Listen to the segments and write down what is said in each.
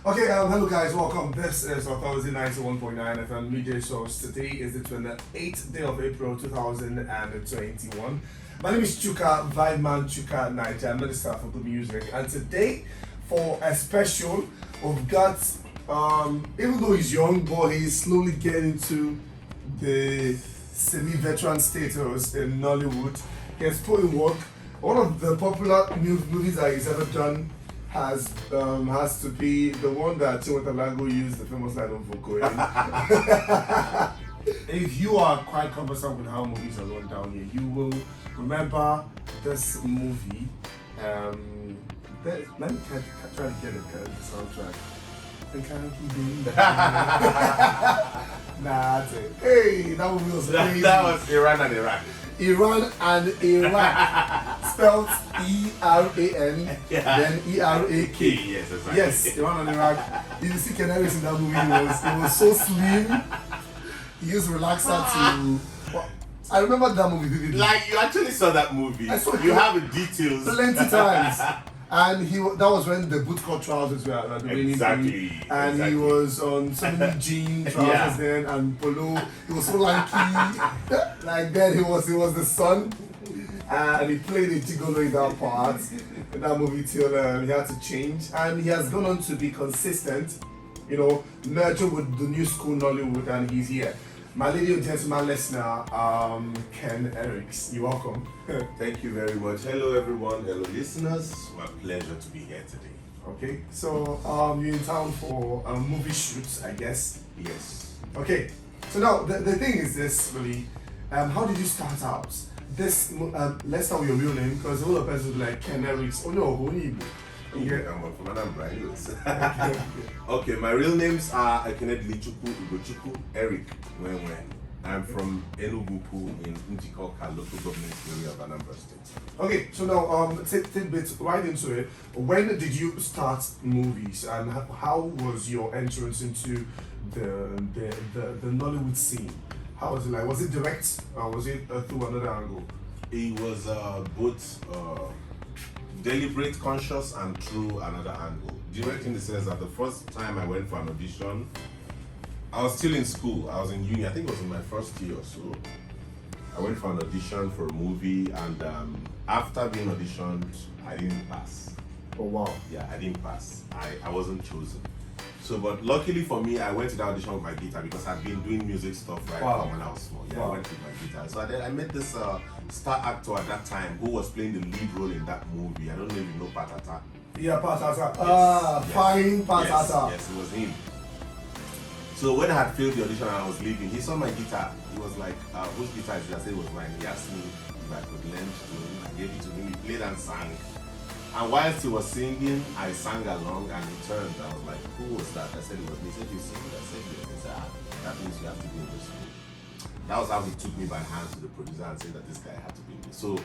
Okay, hello guys, welcome. This is Authority 91.9 FM Media Source. Today is the 28th day of April 2021. My name is Chuka9ja, Minister for Good Music. And today, for a special, we've got, even though he's young, but he's slowly getting into the semi-veteran status in Nollywood. He has put in work. One of the popular movies that he's ever done has to be the one that Chuka9ja used, the famous line of Vokoe. If you are quite conversant with how movies are run down here, you will remember this movie. Let me try to get the soundtrack. And kind of keep Nah, that's it. Hey, that movie was crazy. That was Iran and Iraq. Iran and Iraq. Spelled E-R-A-N, then E-R-A-K. Yes, exactly. Yes, Iran and Iraq. You see Canaries in that movie, it was so slim. He used relaxer to... Well, I remember that movie vividly. Like, you actually saw that movie. I saw it. You have the details. Plenty times. And that was when the bootcut trousers were the main Exactly. thing. And he was on so many jean trousers then and polo. He was so lanky. Like then he was the son. And he played a gigolo in that part in that movie till he had to change. And he has gone on to be consistent, merging with the new school Nollywood, and he's here. My lady and gentleman listener, Ken Eriks, you're welcome. Thank you very much. Hello, everyone. Hello, listeners. My pleasure to be here today. Okay, so you're in town for movie shoots, I guess. Yes. Okay, so now the thing is this, really. How did you start out? This, let's start with your real name, because all the person will be like Ken Eriks. Oh no, who need you? I'm from Anambra. Okay, my real names are Ekenedli Chuku Eric Wenwen. I'm from Enugu in Njikoka, local government area of Anambra State. Okay, so now take bit right into it. When did you start movies, and how was your entrance into the Nollywood scene? How was it like? Was it direct, or was it through another angle? It was both deliberate, conscious, and through another angle. Direct in the sense that the first time I went for an audition, I was still in school. I was in uni. I think it was in my first year or so. I went for an audition for a movie, and after being auditioned, I didn't pass. Oh wow! Yeah, I didn't pass. I wasn't chosen. So, but luckily for me, I went to the audition with my guitar because I've been doing music stuff from when I was small. Yeah, I went with my guitar. So then I met this star actor at that time who was playing the lead role in that movie. I don't know if you know Patata. Yeah, Patata. Yes. Fine Patata. Yes, it was him. So when I had failed the audition and I was leaving, he saw my guitar. He was like, whose guitar is it? I said it was mine. He asked me if I could lend to him. I gave it to him. He played and sang. And whilst he was singing, I sang along, and he turned. I was like, who was that? I said it was me. He said, you sing it? I said yes. He said, that means you have to be in this room. That was how he took me by the hand to the producer and said that this guy had to be in this. So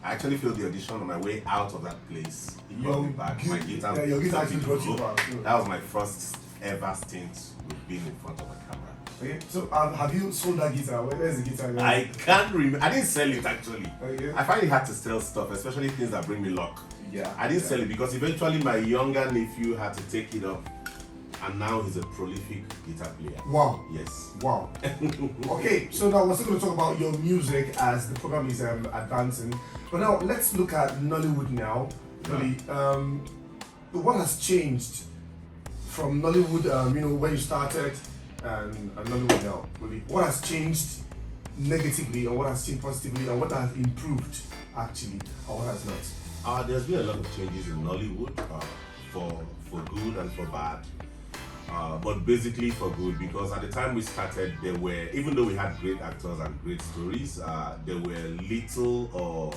I actually failed the audition. On my way out of that place, he brought me back. My guitar. Yeah, your guitar actually brought you back. That was my first ever stint with being in front of a camera. Okay, so have you sold that guitar? Where's the guitar? I can't remember. I didn't sell it actually. Okay. I find it hard to sell stuff, especially things that bring me luck. Yeah. I didn't sell it because eventually my younger nephew had to take it up, and now he's a prolific guitar player. Wow. Yes. Wow. Okay, so now we're still going to talk about your music as the program is advancing. But now let's look at Nollywood now. Really, what has changed from Nollywood? When you started, and Nollywood now. Really, what has changed negatively, or what has changed positively, or what has improved actually, or what has not? There's been a lot of changes in Nollywood, for good and for bad. But basically for good, because at the time we started, even though we had great actors and great stories, there were little or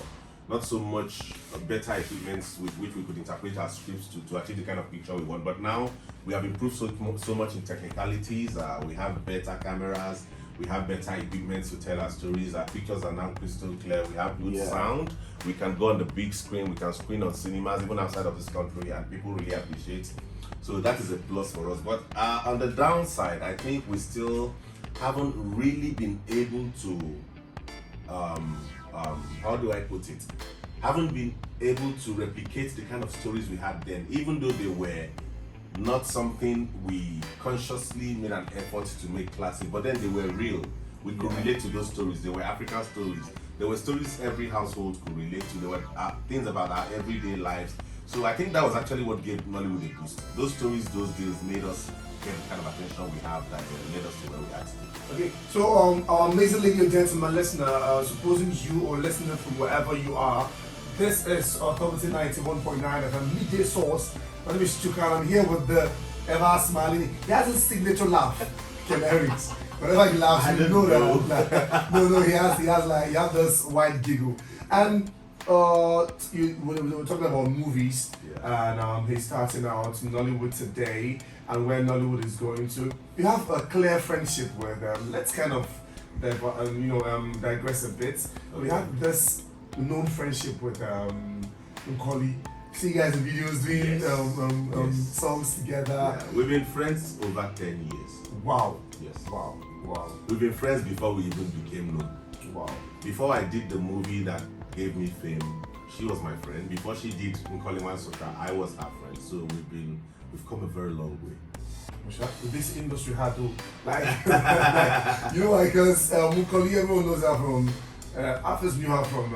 not so much better equipments with which we could interpret our scripts to achieve the kind of picture we want. But now we have improved so much in technicalities. We have better cameras, we have better equipment to tell our stories. Our pictures are now crystal clear. We have good sound. We can go on the big screen. We can screen on cinemas even outside of this country, and people really appreciate. So that is a plus for us. But on the downside, I think we still haven't really been able to how do I put it? Haven't been able to replicate the kind of stories we had then, even though they were not something we consciously made an effort to make classic, but then they were real. We could relate to those stories. They were African stories. There were stories every household could relate to. There were things about our everyday lives. So I think that was actually what gave Nollywood a boost. Those stories, those days, made us get the kind of attention we have that led us to where we are today. Okay, so our amazing lady and gentleman listener, supposing you or listener from wherever you are, this is Authority 91.9 FM midday source. My name is Chuka, and I'm here with the ever smiling. He has a signature laugh, Ken Erics. Whenever he laughs, you know that. No, he has this wide giggle. And we were talking about movies, and he's starting out Nollywood today, and where Nollywood is going to. You have a clear friendship with them. Let's kind of digress a bit. Okay. We have this known friendship with Nkoli. See you guys in videos doing songs together. Yeah, we've been friends over 10 years. Wow. Yes. Wow. We've been friends before we even became known. Wow. Before I did the movie that gave me fame, she was my friend. Before she did Chuka9ja, I was her friend. So we've come a very long way. With this industry had to because Nkoli, everyone knows her from I first knew her from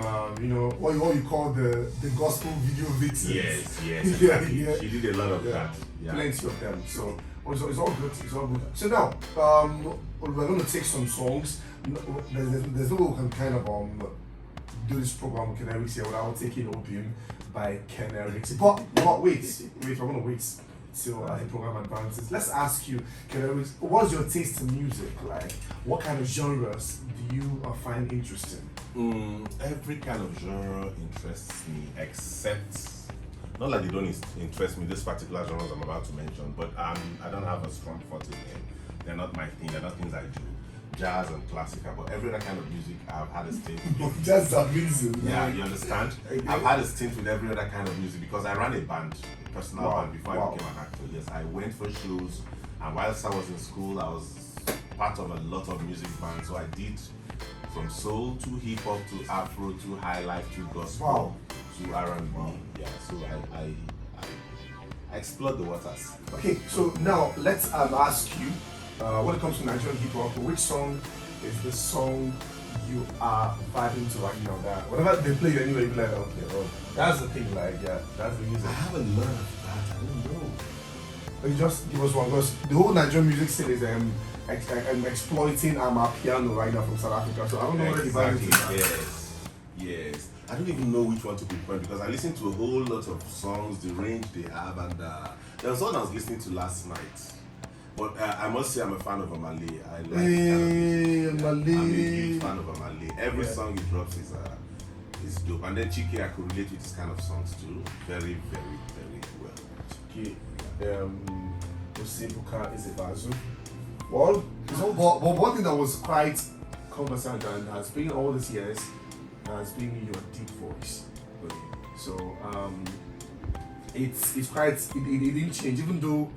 what you call the gospel video vixens. Yes, exactly. Yeah. She did a lot of that. Yeah. Plenty of them. So it's all good. It's all good. So now we're going to take some songs. There's no way we can kind of do this program with Ken Erics here without taking Opium by Ken Erics. But wait, we're going to wait till the program advances. Let's ask you, Ken Erics, what's your taste in music like? What kind of genres do you find interesting? Every kind of genre interests me, except not like they don't interest me. This particular genres I'm about to mention, but I don't have a strong forte in them. They're not my thing. They're not things I do. Jazz and classical, but every other kind of music I've had a stint with. Jazz is amazing. Yeah, you understand? I've had a stint with every other kind of music because I ran a band, a personal band before I became an actor. Yes, I went for shows, and whilst I was in school, I was part of a lot of music bands. So I did from soul to hip hop to Afro to high life to gospel to R&B. Yeah, so I explored the waters. Okay, so now let's ask you. When it comes to Nigerian hip hop, which song is the song you are vibing to right now? That whenever they play you anyway, you're like, okay, that's the thing, like, that's the music. I haven't learned of that. I don't know. But you just give us one, because the whole Nigerian music scene is exploiting our piano right now from South Africa. So I don't know whether you're vibing to that. Yes. I don't even know which one to pinpoint because I listened to a whole lot of songs, the range they have, and there was one I was listening to last night. But I must say I'm a fan of Amale. I like Amale. I'm a huge fan of Amale. Every song he drops is dope. And then Chike, I could relate with this kind of songs too. Very, very, very well. Chike, Osibuka is a Bazu. Well, but one thing that was quite conversant and has been all these years has been your deep voice. So it's quite it didn't change, even though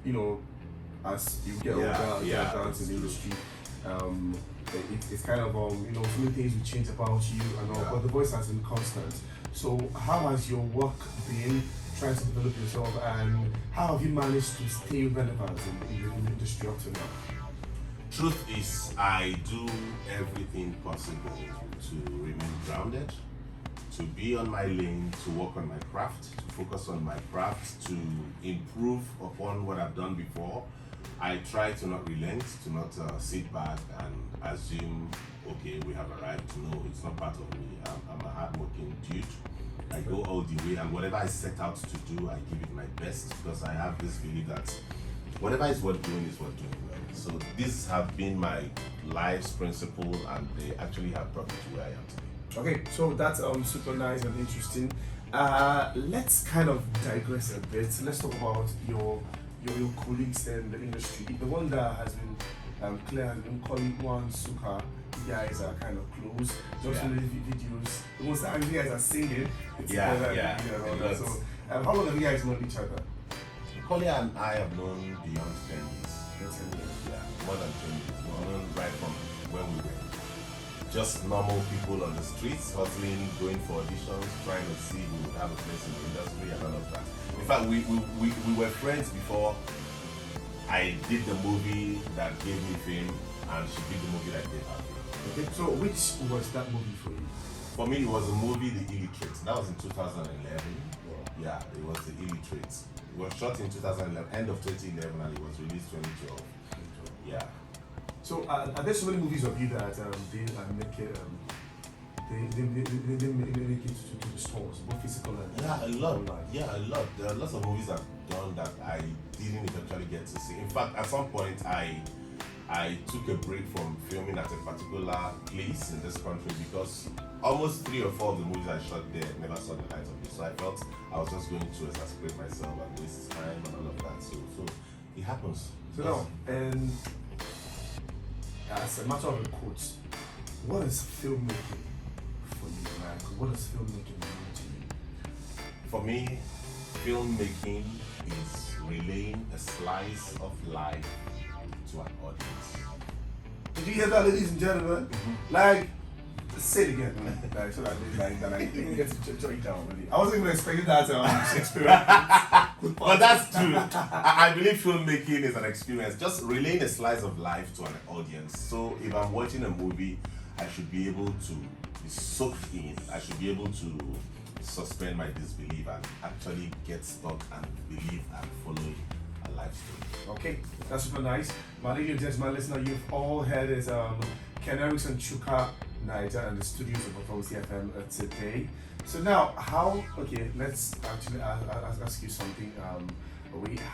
as you get older, down to the industry, it's kind of so many things will change about you and all, but the voice has been constant. So how has your work been trying to develop yourself, and how have you managed to stay relevant in the industry up to now? Truth is, I do everything possible to remain grounded, to be on my lane, to work on my craft, to focus on my craft, to improve upon what I've done before. I try to not relent, to not sit back and assume, okay, we have arrived. No, it's not part of me. I'm a hardworking dude. I go all the way, and whatever I set out to do, I give it my best, because I have this belief that whatever is worth doing is worth doing well. So these have been my life's principle, and they actually have brought me to where I am today. Okay, so that's super nice and interesting. Let's kind of digress a bit. Let's talk about your colleagues in the industry. The one that has been clear has been calling one Suka. You guys are kind of close. Just in the videos, the ones that you guys are singing. So how long have you guys known each other? Nkoli and I have known beyond 10 years. 10 years, yeah, more than 10 years. We've known right from when we were just normal people on the streets, hustling, going for auditions, trying to see who would have a place in the industry and all of that. In fact, we were friends before I did the movie that gave me fame, and she did the movie that gave her fame. Okay, so which was that movie for you? For me, it was a movie, The Illiterate. That was in 2011. Yeah, it was The Illiterate. It was shot in 2011, end of 2011, and it was released 2012. Yeah. So are there so many movies of you that they make it? They make it to the stores, both physical and Yeah, a lot. online. Yeah, a lot. There are lots of movies I've done that I didn't eventually get to see. In fact, at some point, I took a break from filming at a particular place in this country because almost 3 or 4 of the movies I shot there never saw the light of day. So I felt I was just going to exasperate myself and waste time and all of that. So it happens. So now, and as a matter of a quote, what is filmmaking for you? Like, what does filmmaking mean to you? For me, filmmaking is relaying a slice of life to an audience. Did you hear that, ladies and gentlemen? Like, say it again. Like, so that I didn't get to jot it down really. I wasn't even expecting that Shakespeare. But that's true. I believe filmmaking is an experience, just relaying a slice of life to an audience. So if I'm watching a movie, I should be able to be soaked in. I should be able to suspend my disbelief and actually get stuck and believe and follow a life story. Okay, that's super nice. My ladies and gentlemen, listener, you've all heard is Ken Erickson and Chuka9ja and the studios of Authority FM today. So now, let's actually ask you something.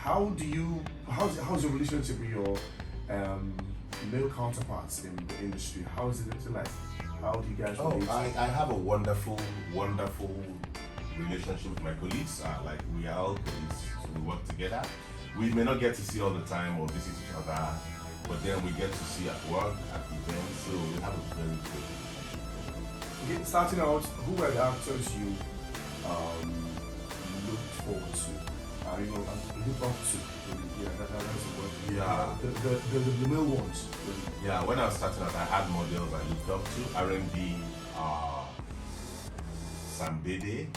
How's your relationship with your male counterparts in the industry? How is it like? How do you guys relate? I have a wonderful relationship with my colleagues. Like we are all colleagues, so we work together. We may not get to see all the time or visit each other, but then we get to see at work, at events, so we have a very good relationship. Okay, starting out, who were the actors you looked forward to? Look up to? Yeah, that's the word. Yeah. The male ones. Yeah, when I was starting out, I had models I looked up to. R&B, Sam Bede,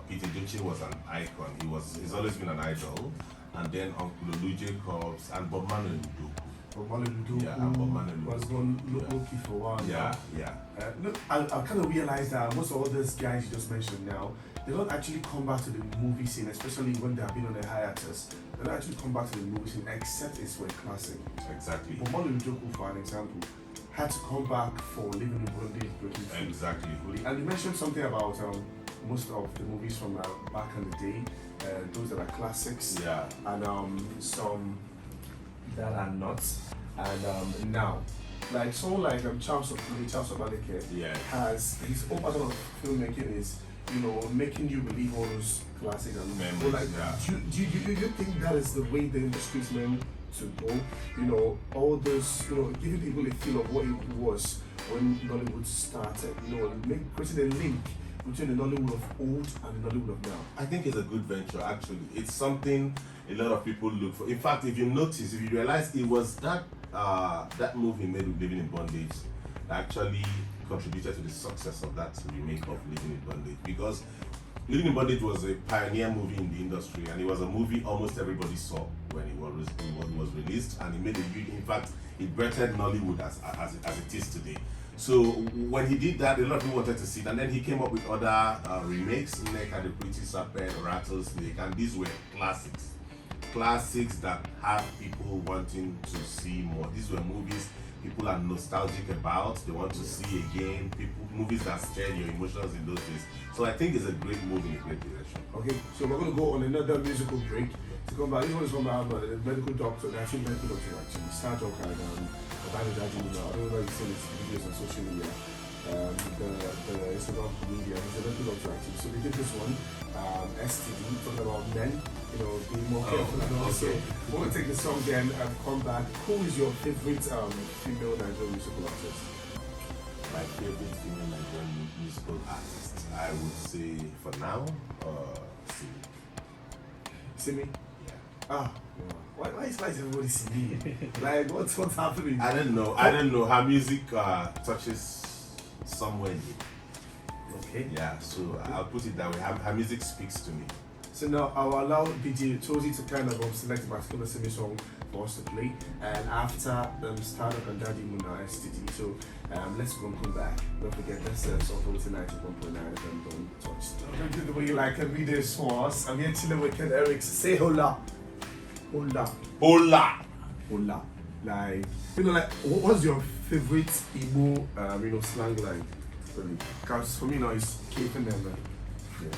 Peter Ducci was an icon. He's always been an idol. And then Uncle Lulu Jacobs and Bob Marley. Bob Marley Yeah, and Bob Marley was going low-key for a while. Yeah, yeah. Look, I kind of realized that most of all those guys you just mentioned now, they don't actually come back to the movie scene, especially when they have been on a hiatus. They don't actually come back to the movie scene except it's for a classic. Exactly. Bob Marley, for an example, had to come back for Living in Bondage, Breaking Free. Exactly. And you mentioned something about most of the movies from back in the day, those that are classics, Yeah. and some that are not. And now, like someone like Charles Obaleke Yeah. has his own pattern of filmmaking is, making you believe all those classics and Memories, like, yeah. do you think that is the way the industry is meant to go? All those, giving people a feel of what it was when Nollywood started, creating a link between the Nollywood of old and the Nollywood of now. I think it's a good venture, actually. It's something a lot of people look for. In fact, if you realize, it was that movie made with Living in Bondage that actually contributed to the success of that remake of Living in Bondage. Because Living in Bondage was a pioneer movie in the industry, and it was a movie almost everybody saw when it was released, and it made a huge impact. It bettered Nollywood as it is today. So when he did that, a lot of people wanted to see it, and then he came up with other remakes, Neck and the Pretty Serpent, Rattlesnake, and these were classics that have people wanting to see more. These were movies people are nostalgic about, they want to see again, movies that stirred your emotions in those days. So I think it's a great move in a great direction. Okay, so we're going to go on another musical break. To come back, this one is from the medical doctor, the actual medical doctor actually, Star Trek and I don't know if you've seen his videos on social media. The Instagram media, he's a medical doctor actually. So they did this one, STD, talking about men, being more careful and all. So we're going to take the song then and come back. Who is your favorite female Nigerian musical artist? My favorite female Nigerian musical artist, I would say for now, Simi. Simi? Yeah. Ah, why is everybody Simi? Like, what's happening? I don't know. Her music touches somewhere in me. Okay. Yeah, so I'll put it that way. Her music speaks to me. So now I'll allow DJ Tozy to kind of select a particular semi song for us to play, and after Startup and Daddy Muna STD. So let's go and come back. Don't forget that's song from 91.9 FM. Don't touch. Don't do the way you like every day for us. I'm here chilling with Ken Eric. Say hola, hola, Hola! hola. Like like what's your favorite Igbo slang like? Really? Because for me now it's keeping them. Yeah.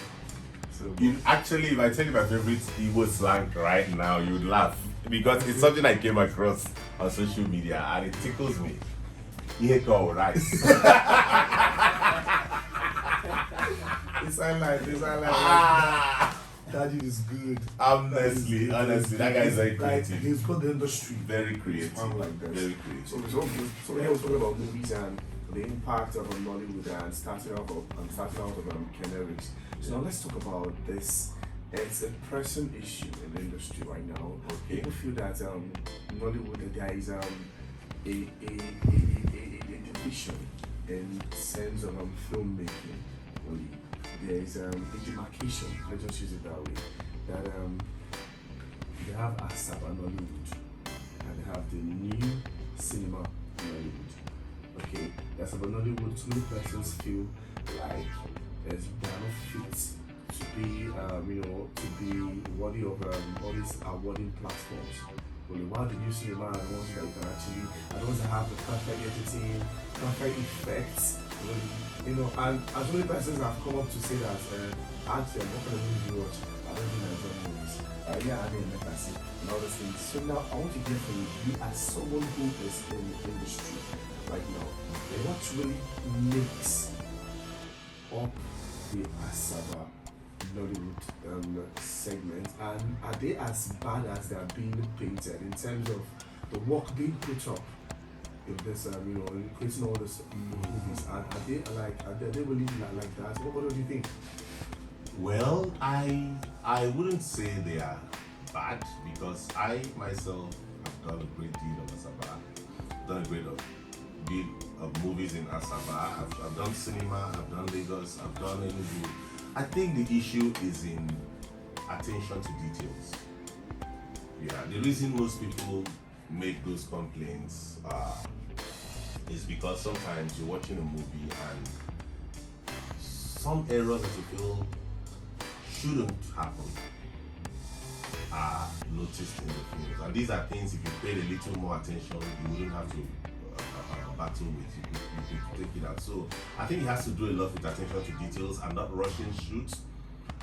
So Actually, if I tell you my favorite Igbo slang right now, you would laugh because it's something I came across on social media and it tickles me. Iheko rice. it's like Daddy is good. Honestly, that guy is very Like creative. he's got the industry. Very creative. Sound like this. Very creative. So here we're talking about movies and the impact of Nollywood and starting out of Ken Erics. So now let's talk about this. It's a pressing issue in the industry right now. Okay. People feel that Nollywood there is a division in sense of filmmaking. Only there is a demarcation. Let's just use it that way. That they have Asaba Nollywood and they have the new cinema Nollywood. Okay, that's about Nollywood. Too many persons feel like they are not fit to be, to be worthy of all these awarding platforms. Only while the new cinema are the ones that you can actually, are the ones that have the perfect editing, perfect effects, and as many persons have come up to say that, ask them, what kind of movie you watch? I don't think Nigerian movies. Yeah, I didn't make see and all those things. So now I want to hear from you as someone who is in the industry right now. What really makes up the Asaba Nollywood segment, and are they as bad as they are being painted in terms of the work being put up in this, in creating all these movies? Are they really like that? What do you think? Well, I wouldn't say they are bad because I myself have done a great deal of Asaba, done a great deal of movies in Asaba. I've done cinema, I've done Lagos, I've done Enugu. I think the issue is in attention to details. Yeah, the reason most people make those complaints is because sometimes you're watching a movie and some errors that you feel shouldn't happen are noticed in the films, and these are things if you paid a little more attention you wouldn't have to battle with. You could take it out. So I think it has to do a lot with attention to details and not rushing shoots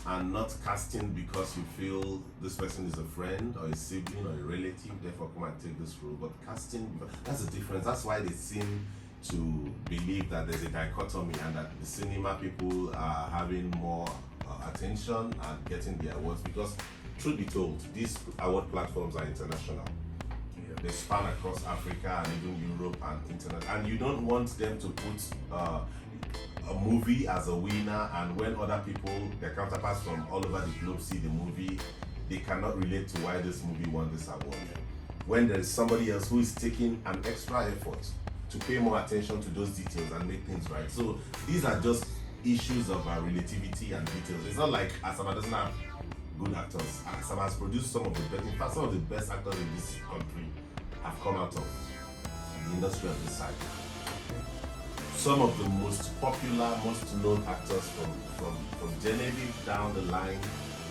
and not casting because you feel this person is a friend or a sibling or a relative, therefore come and take this role. But casting, that's the difference. That's why they seem to believe that there's a dichotomy and that the cinema people are having more attention and getting the awards, because truth be told, these award platforms are international. They span across Africa and even Europe and internet, and you don't want them to put a movie as a winner, and when other people, their counterparts from all over the globe see the movie, they cannot relate to why this movie won this award. When there is somebody else who is taking an extra effort to pay more attention to those details and make things right. So these are just issues of relativity and details. It's not like Asaba doesn't have good actors. Asaba has produced some of the best, in fact some of the best actors in this country have come out of the industry of this side. Some of the most popular, most known actors from Genevieve down the line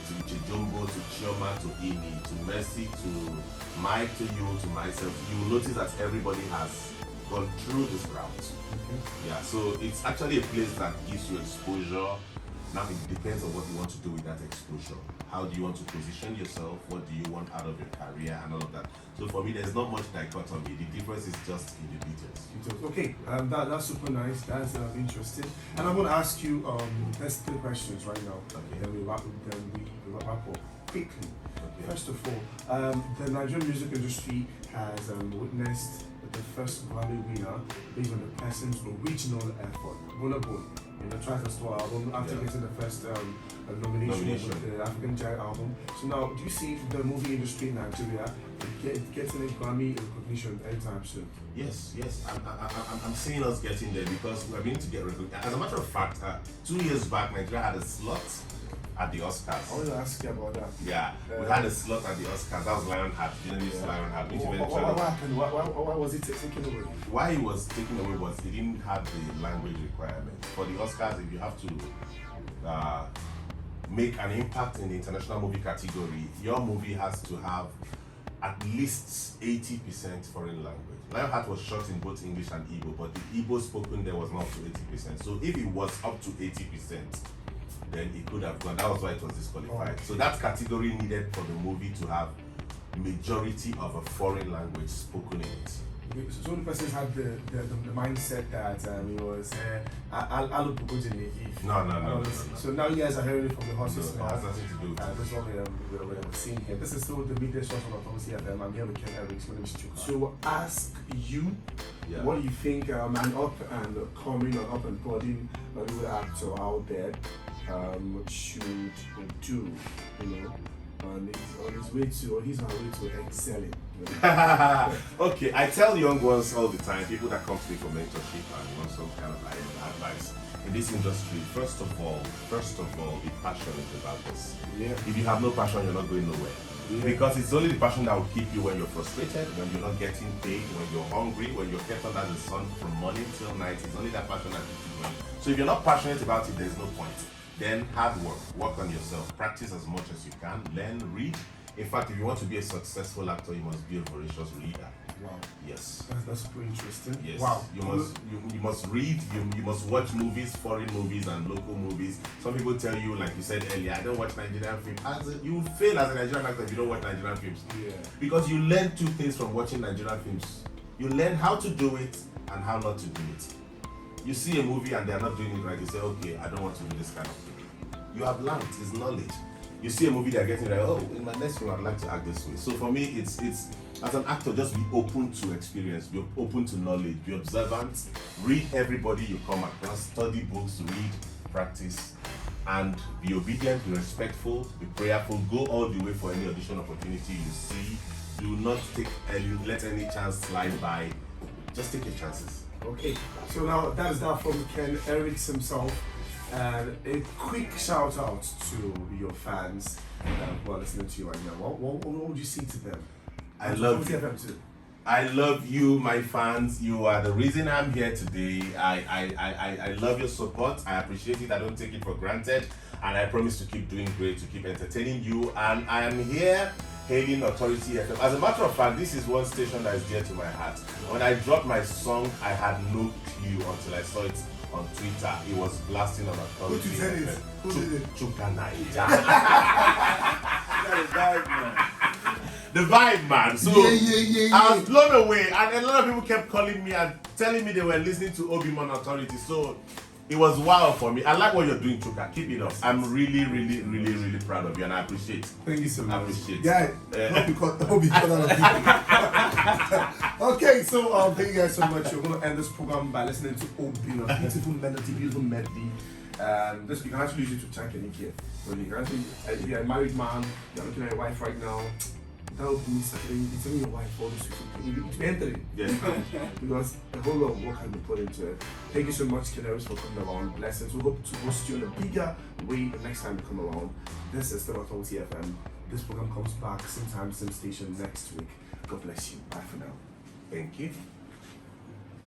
to Chijumbo, to Chioma, to Amy, to Mercy, to Mike, to you, to myself, you will notice that everybody has gone through this route. Yeah, so it's actually a place that gives you exposure. Now it depends on what you want to do with that exposure. How do you want to position yourself? What do you want out of your career and all of that? So for me, there's not much dichotomy. The difference is just in the details. Okay, that's super nice. That's interesting. And I'm going to ask you let's 3 questions right now. Okay. Then we wrap up quickly. Okay. First of all, the Nigerian music industry has witnessed the first Grammy winner based on the person's original effort. Burna Boy, in the Try to Store album, after getting the first nomination with the African Giant album. So now, do you see the movie industry in Nigeria getting a Grammy recognition anytime soon? Yes. I'm seeing us getting there because we're beginning to get recognized. As a matter of fact, 2 years back, Nigeria had a slot at the Oscars. I want to ask you about that. Yeah, we had a slot at the Oscars. That was Lionheart. You know this Lionheart, which What eventually. happened? Why was it taken away? Why it was taken away was it didn't have the language requirement. For the Oscars, if you have to make an impact in the international movie category, your movie has to have at least 80% foreign language. Lionheart was shot in both English and Igbo, but the Igbo spoken there was not up to 80%. So if it was up to 80%, then it could have gone. That was why it was disqualified. So that category needed for the movie to have majority of a foreign language spoken in it. So the person had the mindset that it was No. So now you guys are hearing it from the horses. No, it has nothing to do with it. This is what we're seeing here. This is still the media source on Authority FM. I'm here with Ken Eric. My name is Chuka. So ask you, what do you think an up and coming or up and budding Hollywood actor out there should do, on his way to, or he's on his way to excelling. Okay, I tell young ones all the time, people that come to me for mentorship and want some kind of advice in this industry. First of all, be passionate about this. Yeah. If you have no passion, you're not going nowhere. Yeah. Because it's only the passion that will keep you when you're frustrated, when you're not getting paid, when you're hungry, when you're kept under the sun from morning till night. It's only that passion that keeps you going. So if you're not passionate about it, there's no point. Then hard work on yourself, practice as much as you can, learn, read. In fact, if you want to be a successful actor, you must be a voracious reader. Wow. Yes. That's super interesting. Yes. Wow. You must read, you must watch movies, foreign movies and local movies. Some people tell you, like you said earlier, I don't watch Nigerian films. You will fail as a Nigerian actor if you don't watch Nigerian films. Yeah. Because you learn two things from watching Nigerian films. You learn how to do it and how not to do it. You see a movie and they're not doing it right, you say, okay, I don't want to do this kind of thing. You have learned, it's knowledge. You see a movie they're getting right, oh, in my next film I'd like to act this way. So for me, it's as an actor, just be open to experience, be open to knowledge, be observant, read everybody you come across, study books, read, practice, and be obedient, be respectful, be prayerful, go all the way for any audition opportunity you see. Do not let any chance slide by. Just take your chances. Okay, so now that's that from Ken Erics himself. And a quick shout out to your fans who are listening to you right now. What would you say to them? I love you. I love you, my fans. You are the reason I'm here today. I love your support. I appreciate it. I don't take it for granted. And I promise to keep doing great, to keep entertaining you. And I am here hailing Authority FM. As a matter of fact, this is one station that is dear to my heart. When I dropped my song, I had no clue until I saw it on Twitter. It was blasting on Authority FM. Who did it? Chuka9ja. The vibe, man. So I was blown away, and a lot of people kept calling me and telling me they were listening to Obimon Authority. So it was wow for me. I like what you're doing, Chuka. Keep it up. I'm really proud of you, and I appreciate it. Thank you so much. I appreciate it. Yeah, hope you cut out of Okay, so thank you guys so much. We're going to end this program by listening to Obimon, beautiful melody, beautiful medley. This you can actually use it to check any kid. Really, you can actually, if you're a married man, you're looking at your wife right now. That would be something. It's only your wife all this week. It's entering. Yes. Because a whole lot of work has been put into it. Thank you so much, Canaries, for coming around. Blessings. We hope to host you in a bigger way the next time you come around. This is still Authority FM. This program comes back same time, same station next week. God bless you. Bye for now. Thank you.